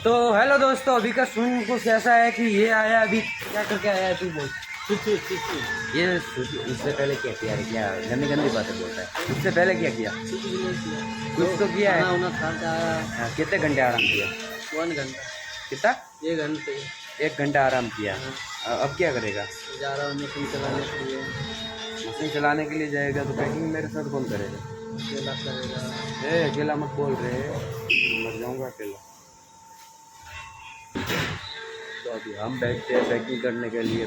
तो हेलो दोस्तों, अभी का सुन कुछ ऐसा है कि ये आया, अभी क्या करके आया है तू बोल। ये इससे पहले क्या किया है? क्या गंदी गंदी बातें बोलता है। इससे पहले क्या किया? कुछ तो किया है। हाँ, कितने घंटे आराम किया? 1 घंटा। कितना? 1 घंटे। 1 घंटा आराम किया। अब क्या करेगा? जा रहा हूँ मशीन चलाने के लिए। मशीन चलाने के लिए जाएगा तो पैकिंग मेरे साथ कौन करेगा? अकेला करेगा। अकेला मत बोल रहे, मर जाऊंगा अकेला। तो अभी हम बैठते हैं पैकिंग करने के लिए।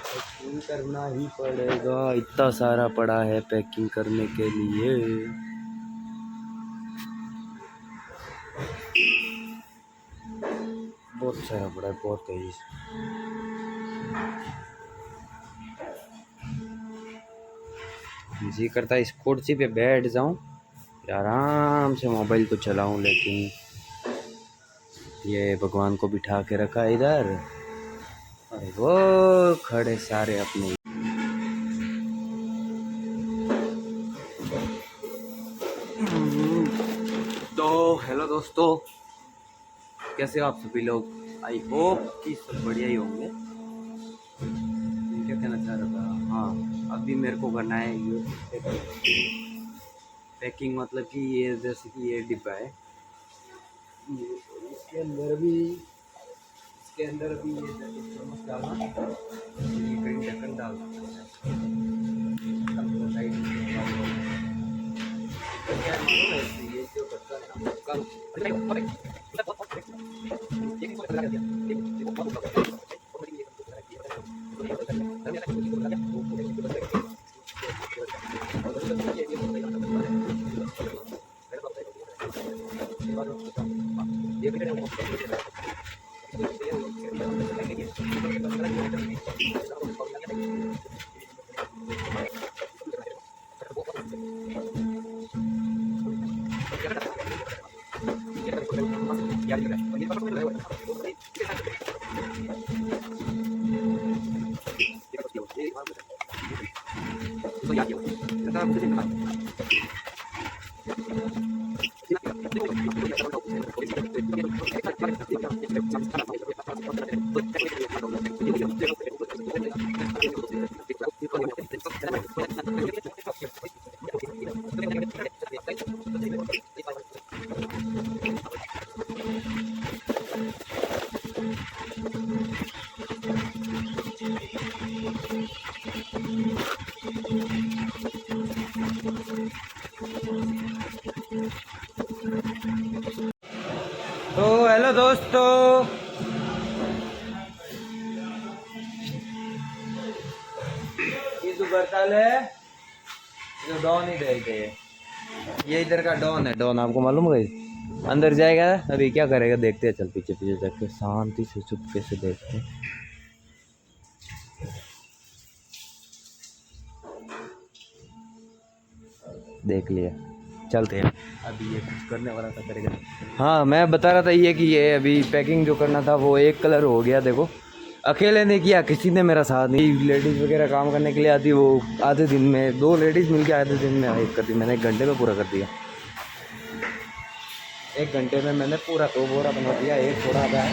पैकिंग करना ही पड़ेगा, इतना सारा पड़ा है पैकिंग करने के लिए। बहुत सारा पड़ा है, बहुत तेजी से। जी करता है इस कुर्सी पे बैठ जाऊं, आराम से मोबाइल को चलाऊं, लेकिन ये भगवान को बिठा के रखा है इधर और वो खड़े सारे अपने। तो हेलो दोस्तों, कैसे हो आप सभी लोग? आई होप कि सब बढ़िया ही होंगे। क्या कहना चाह रहा था? हाँ, अभी मेरे को करना है ये पैकिंग, मतलब कि ये जैसे कि ये डिब्बा है, इसके अंदर भी ये चम्मच डालना, ये कहीं ढक्कन डालना, ये जो ढक्कन तो हेलो दोस्तों, ये जो बर्ताल है, जो डॉन ही देखते हैं, ये इधर का डॉन है। डॉन आपको मालूम है? अंदर जाएगा, अभी क्या करेगा देखते हैं। चल पीछे पीछे जाके शांति से चुपके से देखते हैं। देख लिया, चलते हैं। अभी ये कुछ करने वाला था, करेगा। हाँ, मैं बता रहा था ये कि ये अभी पैकिंग जो करना था वो एक कलर हो गया। देखो, अकेले ने किया, किसी ने मेरा साथ नहीं। लेडीज़ वगैरह काम करने के लिए आती, वो आधे दिन में 2 लेडीज़ मिलके आधे दिन में एक कर दी। मैंने 1 घंटे में पूरा कर दिया। 1 घंटे में मैंने पूरा 2 बोरा बना दिया। एक थोड़ा था,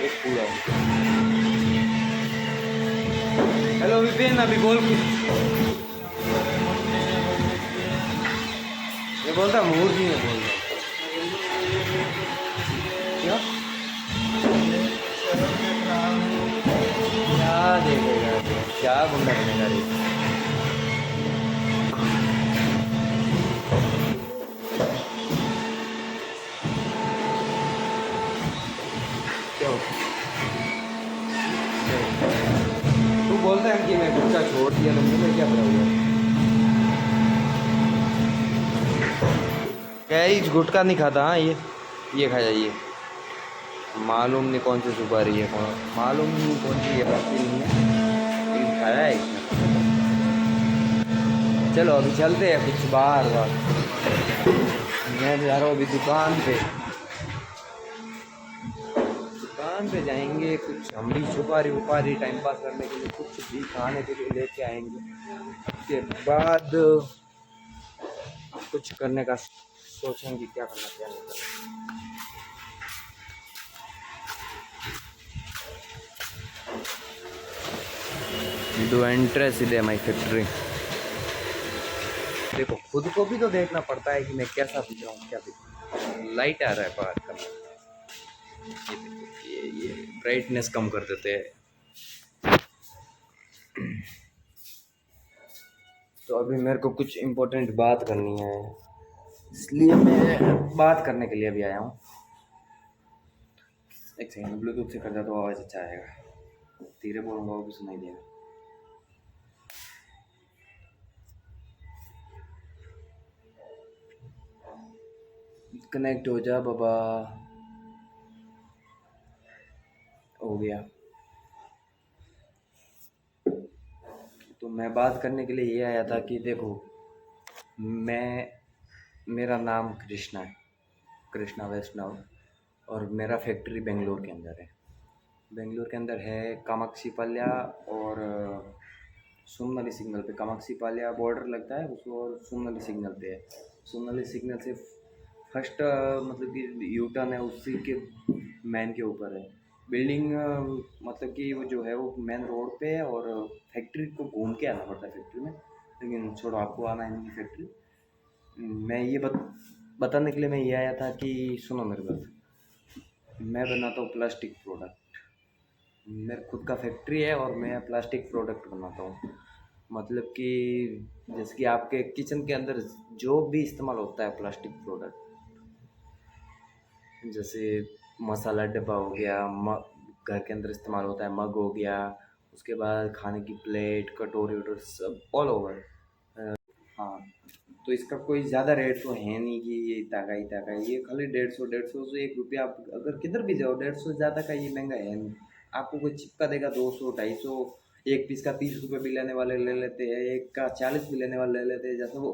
एक पूरा। हेलो विपिन, अभी बोल कुछ। ये बोलता मूर्ति में बोल रहा। क्या क्या देखेगा, क्या गुंडा बनेगा रे? क्या तू बोलता है कि मैं गुटखा छोड़ दिया, तुमने मैं क्या पता हुआ? क्या गुटखा नहीं खाता? हाँ, ये खाया। ये मालूम नहीं कौन सी सुपारी है, कौन मालूम नहीं कौन सी है, बाकी नहीं है, लेकिन खाया है इसने। चलो अभी चलते हैं कुछ बाहर। मैं जा रहा हूँ अभी दुकान पे जाएंगे। कुछ हम भी सुपारी वुपारी टाइम पास करने के लिए, कुछ भी खाने के लिए लेके आएंगे। उसके बाद कुछ करने का सोचेंगे क्या करना क्या नहीं करना। डू एंट्रेस इधे माई फैक्ट्री। देखो खुद को भी तो देखना पड़ता है कि मैं कैसा दिख रहा हूँ क्या दिख रहा हूँ। लाइट आ रहा है बाहर का, ये देखो ये ब्राइटनेस कम कर देते हैं। तो अभी मेरे को कुछ इम्पोर्टेंट बात करनी है, इसलिए मैं बात करने के लिए भी आया हूँ। एक सेकंड, ब्लूटूथ से करता तो आवाज़ अच्छा आएगा, धीरे बोलूँगा वो भी सुनाई देगा। कनेक्ट हो जा बाबा। हो गया। तो मैं बात करने के लिए ये आया था कि देखो मेरा नाम कृष्णा है, कृष्णा वैष्णव, और मेरा फैक्ट्री बेंगलोर के अंदर है। बेंगलोर के अंदर है कामाक्षी पाल्या और सोमनाली सिग्नल पे। कामाक्षी पाल्या बॉर्डर लगता है उसको, और सोमनाली सिग्नल पे है। सोमनाली सिग्नल से फर्स्ट मतलब कि यू टर्न है, उसी के मैन के ऊपर है बिल्डिंग। मतलब कि वो जो है वो मेन रोड पे है, और फैक्ट्री को घूम के आना पड़ता है फैक्ट्री में। लेकिन छोड़ो, आपको आना है इनकी फैक्ट्री। मैं ये बताने के लिए मैं ये आया था कि सुनो मेरी बात। मैं बनाता हूँ प्लास्टिक प्रोडक्ट। मेरा खुद का फैक्ट्री है और मैं प्लास्टिक प्रोडक्ट बनाता हूँ। मतलब कि जैसे कि आपके किचन के अंदर जो भी इस्तेमाल होता है प्लास्टिक प्रोडक्ट, जैसे मसाला डब्बा हो गया, घर के अंदर इस्तेमाल होता है मग हो गया, उसके बाद खाने की प्लेट कटोरी वटोरी सब ऑल ओवर। हाँ, तो इसका कोई ज़्यादा रेट तो है नहीं कि ये इतना का ये खाली 150 से 1 रुपया। आप अगर किधर भी जाओ 150 ज़्यादा का ये महंगा है नहीं। आपको कोई चिपका देगा 200 250। एक पीस का 30 रुपये भी लेने वाले ले लेते हैं, एक का 40 भी लेने वाले ले लेते हैं। जैसे वो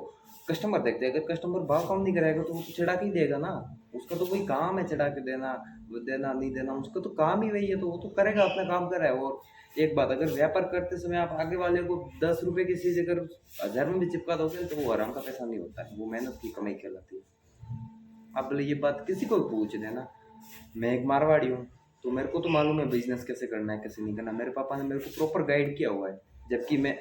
कस्टमर देखते हैं, अगर कस्टमर भाव कम नहीं कराएगा तो वो तो चढ़ा के ही देगा ना। उसका तो कोई काम है चढ़ा के देना, देना नहीं देना, उसका तो काम ही वही है, तो वो तो करेगा, अपना काम कर रहा है। और एक बात, अगर व्यापार करते समय आप आगे वाले को 10 रुपए की चीज़ अगर 1000 में भी चिपका दोगे तो वो आराम का पैसा नहीं होता है, वो मेहनत की कमाई कहलाती है। आप बोले ये बात किसी को भी पूछ देना। मैं एक मारवाड़ी हूँ, तो मेरे को तो मालूम है बिजनेस कैसे करना है कैसे नहीं करना। मेरे पापा ने मेरे को प्रॉपर गाइड किया हुआ है। जबकि मैं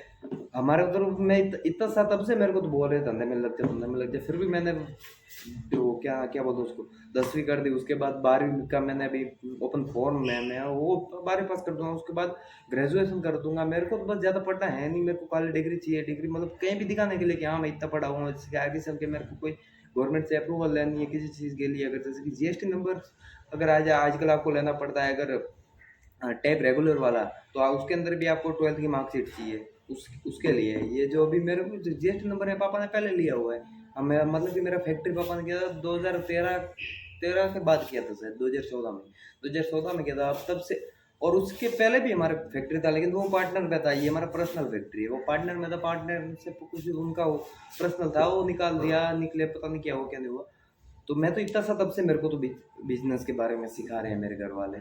हमारे उधर मैं इतना सा तब से मेरे को तो बोल रहे धंधे में लग जा धंधे में लग जा, फिर भी मैंने वो क्या क्या बोलते उसको 10वीं कर दी। उसके बाद 12वीं का मैंने अभी ओपन फॉर्म में मैं वो 12वीं पास कर दूंगा, उसके बाद ग्रेजुएशन कर दूंगा। मेरे को तो बस ज़्यादा पढ़ना है नहीं, मेरे को खाली डिग्री चाहिए। डिग्री मतलब कहीं भी दिखाने के लिए कि हाँ मैं इतना पढ़ा हूँ, जिसके आगे चल के मेरे को कोई गवर्नमेंट से अप्रूवल लेनी है किसी चीज़ के लिए। अगर जैसे कि जीएसटी नंबर अगर आज आजकल आपको लेना पड़ता है, अगर टैब रेगुलर वाला, तो उसके अंदर भी आपको 12th की मार्कशीट चाहिए। उसके लिए ये जो अभी मेरे को जीएसटी नंबर है पापा ने पहले लिया हुआ है। अब मेरा मतलब कि मेरा फैक्ट्री पापा ने किया था 2013 के बाद किया था शायद, 2014 में किया था। अब तब से, और उसके पहले भी हमारा फैक्ट्री था, लेकिन वो पार्टनर में था। ये हमारा पर्सनल फैक्ट्री है, वो पार्टनर में था। पार्टनर से कुछ उनका वो पर्सनल था, वो निकाल दिया, निकले पता नहीं क्या हुआ क्या नहीं हुआ। तो मैं तो इतना सा तब से मेरे को तो बिजनेस के बारे में सिखा रहे हैं मेरे घर वाले।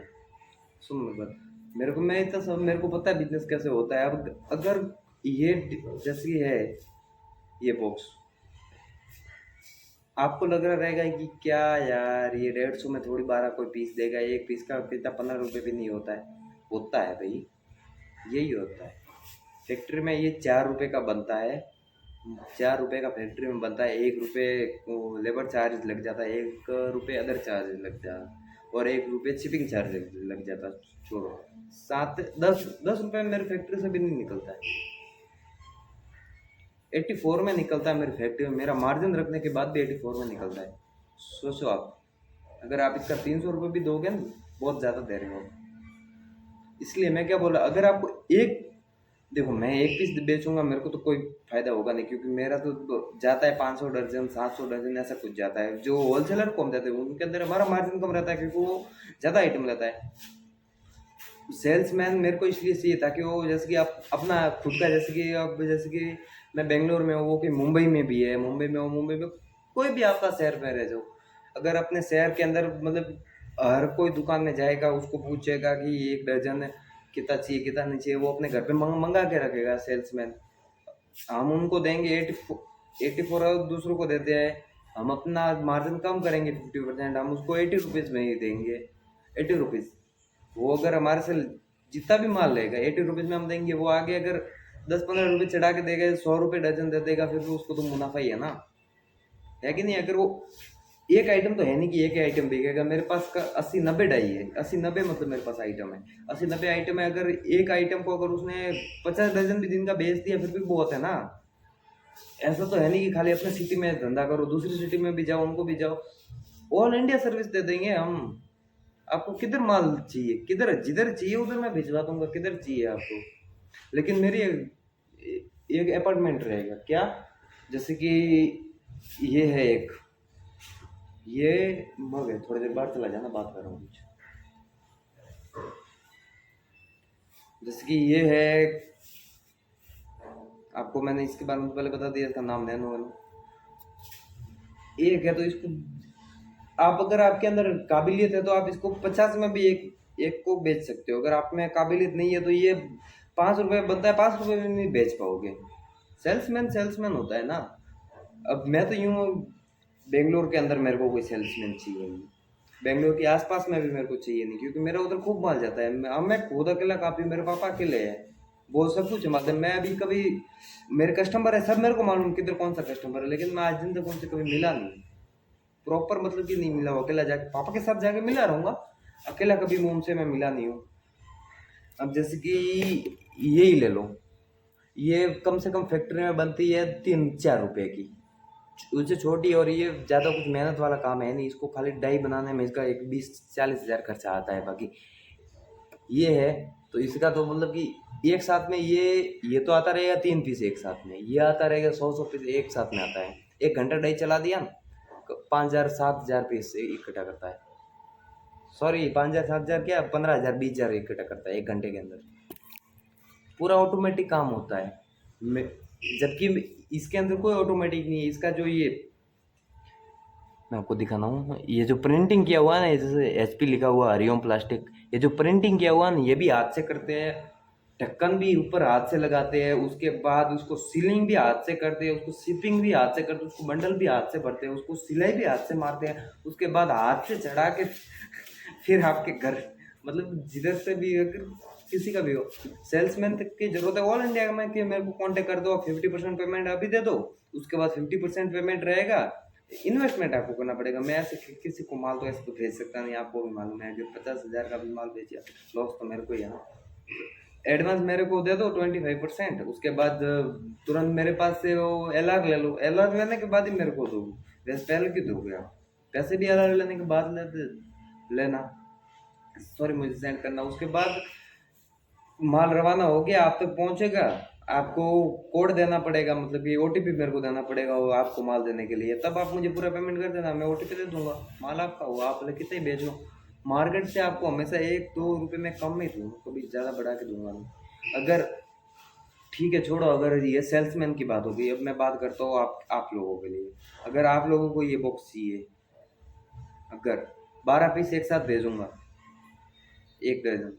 सुन मेरी बात, मेरे को मैं इतना सब मेरे को पता है बिजनेस कैसे होता है। अब अगर ये जैसी है ये बॉक्स, आपको लग रहा रहेगा कि क्या यार ये 150 में थोड़ी 12 कोई पीस देगा, एक पीस का कितना 15 रुपये भी नहीं होता है। होता है भाई, यही होता है। फैक्ट्री में ये 4 रुपये का बनता है, 4 रुपये का फैक्ट्री में बनता है। 1 रुपये लेबर चार्ज लग जाता है, 1 रुपये अदर चार्ज लग जाता है, और 1 रुपये शिपिंग चार्ज लग जाता है। छोड़ो, 7 10 10 रुपये मेरे फैक्ट्री से भी नहीं निकलता है। 84 में निकलता है मेरी फैक्ट्री में, मेरा मार्जिन रखने के बाद भी 84 में निकलता है। सोचो आप, अगर आप इसका 300 रुपये भी दोगे ना, बहुत ज़्यादा दे रहे हो। इसलिए मैं क्या बोला, अगर आपको एक, देखो मैं एक पीस बेचूंगा मेरे को तो कोई फायदा होगा नहीं, क्योंकि मेरा तो जाता है 500 दर्जन 700 दर्जन ऐसा कुछ जाता है। जो होलसेलर को हम जाते हैं उनके अंदर हमारा मार्जिन कम रहता है, क्योंकि वो ज़्यादा आइटम लेता है। सेल्समैन मेरे को इसलिए चाहिए ताकि वो जैसे कि आप अपना खुद का, जैसे कि अब जैसे कि मैं बेंगलोर में हूँ, वो कि मुंबई में भी है, मुंबई में हो, मुंबई में कोई भी आपका शहर में रह जाओ, अगर अपने शहर के अंदर मतलब हर कोई दुकान में जाएगा, उसको पूछेगा कि 1 दर्जन कितना चाहिए कितना नहीं चाहिए, वो अपने घर पे मंगा के रखेगा सेल्समैन। हम उनको देंगे 84 और दूसरों को देते हैं हम अपना मार्जिन कम करेंगे 50%, हम उसको 80 रुपीज़ में ही देंगे। 80 रुपीज़, वो अगर हमारे से जितना भी माल लेगा 80 रुपीज़ में हम देंगे, वो आगे अगर 10-15 रुपये चढ़ा के देगा, 100 रुपये डजन दे देगा, फिर भी उसको तो मुनाफा ही है ना, है कि नहीं। अगर वो एक आइटम तो है नहीं कि एक ही आइटम बिकेगा, मेरे पास का 80-90 डाई है, 80-90 मतलब मेरे पास आइटम है, 80-90 आइटम है। अगर एक आइटम को अगर उसने 50 डजन भी दिन का बेच दिया फिर भी बहुत है ना। ऐसा तो है नहीं कि खाली अपने सिटी में धंधा करो, दूसरी सिटी में भी जाओ, उनको भी जाओ, ऑल इंडिया सर्विस दे देंगे हम। आपको किधर माल चाहिए, किधर जिधर चाहिए उधर मैं भिजवा दूंगा, किधर चाहिए आपको। लेकिन मेरी एक अपार्टमेंट रहेगा क्या, जैसे कि ये है एक, ये मग है, थोड़ी देर बाद चला जाना, बात कर रहा हूँ कुछ। जैसे कि ये है, आपको मैंने इसके बारे में पहले बता दिया, इसका नाम नैनो वाला एक है। तो इसको आप, अगर आपके अंदर काबिलियत है तो आप इसको 50 में भी एक एक को बेच सकते हो। अगर आप में काबिलियत नहीं है तो ये 5 रुपये बनता है, 5 रुपये में नहीं बेच पाओगे। सेल्समैन होता है ना। अब मैं तो यूँ, बेंगलोर के अंदर मेरे को कोई सेल्समैन चाहिए नहीं, बेंगलोर के आसपास में भी मेरे को चाहिए नहीं, क्योंकि मेरा उधर खूब माल जाता है। अब मैं खुद अकेला काफ़ी, मेरे पापा अकेले है, वो सब कुछ मतलब मैं अभी कभी, मेरे कस्टमर है सब मेरे को मालूम किधर कौन सा कस्टमर है, लेकिन मैं आज दिन तक उनसे कभी मिला नहीं प्रॉपर, मतलब कि नहीं मिला। अकेला जाके पापा के साथ जाके मिला रहूँगा, अकेला कभी मुंह से मैं मिला नहीं हूँ। अब जैसे कि ये ही ले लो, ये कम से कम फैक्ट्री में बनती है 3-4 रुपए की, उससे छोटी, और ये ज़्यादा कुछ मेहनत वाला काम है नहीं, इसको खाली डाई बनाने में इसका एक 20-40 हज़ार खर्चा आता है। बाकी ये है तो इसका तो मतलब कि एक साथ में ये तो आता रहेगा 3 पीस एक साथ में, ये आता रहेगा 100 पीस एक साथ में आता है। 1 घंटा डाई चला दिया, 5,000-7,000 पीस इकट्ठा करता है। सॉरी, 5,000-7,000 क्या, 15,000-20,000 इकट्ठा करता है 1 घंटे के अंदर। पूरा ऑटोमेटिक काम होता है, जबकि इसके अंदर कोई ऑटोमेटिक नहीं है। इसका जो ये मैं आपको दिखाना हूँ, ये जो प्रिंटिंग किया हुआ है ना, जैसे HP लिखा हुआ हरिओम प्लास्टिक, ये जो प्रिंटिंग किया हुआ है ना, ये भी हाथ से करते हैं, ढक्कन भी ऊपर हाथ से लगाते हैं, उसके बाद उसको सीलिंग भी हाथ से करते हैं, उसको शिपिंग भी हाथ से करते हैं, उसको बंडल भी हाथ से भरते हैं, उसको सिलाई भी हाथ से मारते हैं, उसके बाद हाथ से चढ़ा के फिर आपके घर, मतलब जिधर से भी, अगर किसी का भी हो, सेल्समैन तक की जरूरत है ऑल इंडिया में कि मेरे को कांटेक्ट कर दो, 50% पेमेंट अभी दे दो, उसके बाद 50% पेमेंट रहेगा, इन्वेस्टमेंट आपको करना पड़ेगा। मैं ऐसे किसी को माल तो ऐसे तो भेज सकता नहीं, आपको भी मालूम है, अगर 50,000 का भी माल भेजिए लॉस तो मेरे को ही है ना। एडवांस मेरे को दे दो 25%, उसके बाद तुरंत मेरे पास से वो LR ले लो, LR लेने के बाद ही मेरे को दो, वैसे पहले क्यों दोगे आप, पैसे भी LR लेने के बाद लेना, सॉरी मुझे सेंड करना। उसके बाद माल रवाना हो गया, आप तक पहुंचेगा, आपको कोड देना पड़ेगा, मतलब कि OTP मेरे को देना पड़ेगा वो आपको माल देने के लिए, तब आप मुझे पूरा पेमेंट कर देना, मैं OTP दे दूंगा, माल आपका हुआ, आप ले कितने बेचो। मार्केट से आपको हमेशा 1-2 रुपये में कम ही दूँ, कभी ज़्यादा बढ़ा के दूंगा नहीं। अगर ठीक है छोड़ो, अगर ये सेल्समैन की बात होगी, अब मैं बात करता हूँ आप लोगों के लिए। अगर आप लोगों को ये बॉक्स चाहिए, अगर 12 पीस एक साथ भेजूंगा, 1 दर्जन,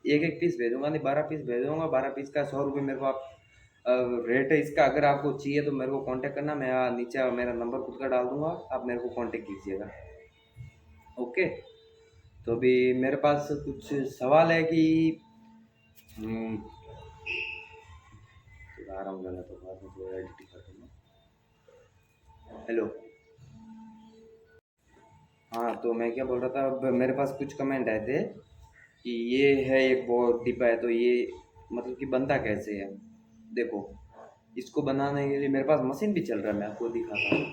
एक पीस भेजूंगा नहीं, 12 पीस भेजूंगा, 12 पीस का 100 रुपये मेरे को आप रेट है इसका। अगर आपको चाहिए तो मेरे को कांटेक्ट करना, मैं नीचे मेरा नंबर खुद का डाल दूंगा, आप मेरे को कांटेक्ट कीजिएगा, ओके। तो अभी मेरे पास कुछ सवाल है कि आराम करना, तो बाद में थोड़ा एडिटिंग कर दूंगा। हेलो, हाँ तो मैं क्या बोल रहा था, अब मेरे पास कुछ कमेंट आए थे कि ये है एक बहुत डिब्बा है, तो ये मतलब कि बनता कैसे है। देखो, इसको बनाने के लिए मेरे पास मशीन भी चल रहा है, मैं आपको दिखाता हूँ,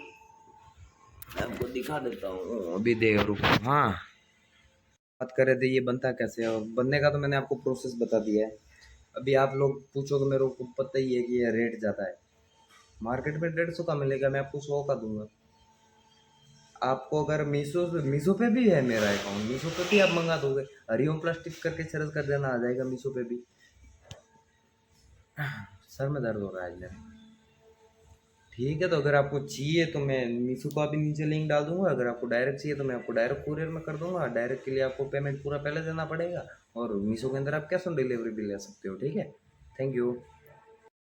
मैं आपको दिखा देता हूँ, अभी देख रुको। हाँ, बात कर रहे थे ये बनता कैसे है, और बनने का तो मैंने आपको प्रोसेस बता दिया है। अभी आप लोग पूछो तो मेरे को पता ही है कि ये रेट ज़्यादा है, मार्केट में 150 का मिलेगा, मैं आपको 100 का दूंगा। आपको अगर मीशो पे भी है मेरा अकाउंट, मीशो पे भी आप मंगा दोगे, हरिओम प्लास्टिक करके सर्च कर देना, आ जाएगा मीशो पे भी। सर में दर्द हो रहा है आज मेरा। ठीक है, तो अगर आपको चाहिए तो मैं मीशो का भी नीचे लिंक डाल दूंगा, अगर आपको डायरेक्ट चाहिए तो मैं आपको डायरेक्ट कुरियर में कर दूंगा। डायरेक्ट के लिए आपको पेमेंट पूरा पहले देना पड़ेगा, और मीशो के अंदर आप कैश ऑन डिलीवरी भी ले सकते हो, ठीक है। Thank you.